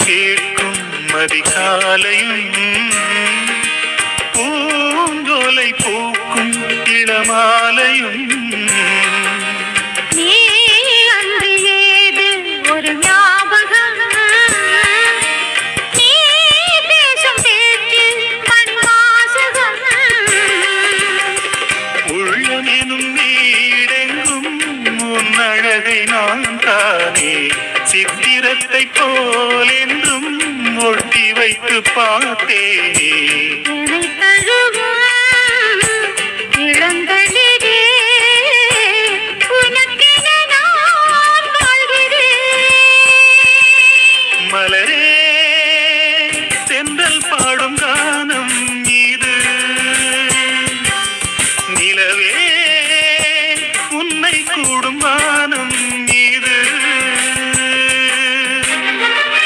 கேட்கும் மதிகாலையும் பூஞ்சோலை பூக்கும் இளமாலையும் நீ அன்று ஏது ஒரு ஞாபகம் நீ பேசும் பேச்சு மண்வாசகம் உள்ளமெனும் வீடெங்கும் உன் அழகை நான் தானே சித்திரத்தை போல் என்றும் ஒட்டி வைத்து பார்த்தேனே என்னை தழுவும் இளந்தளிரே உனக்கென நான் வாழ்கிறேன் மலரே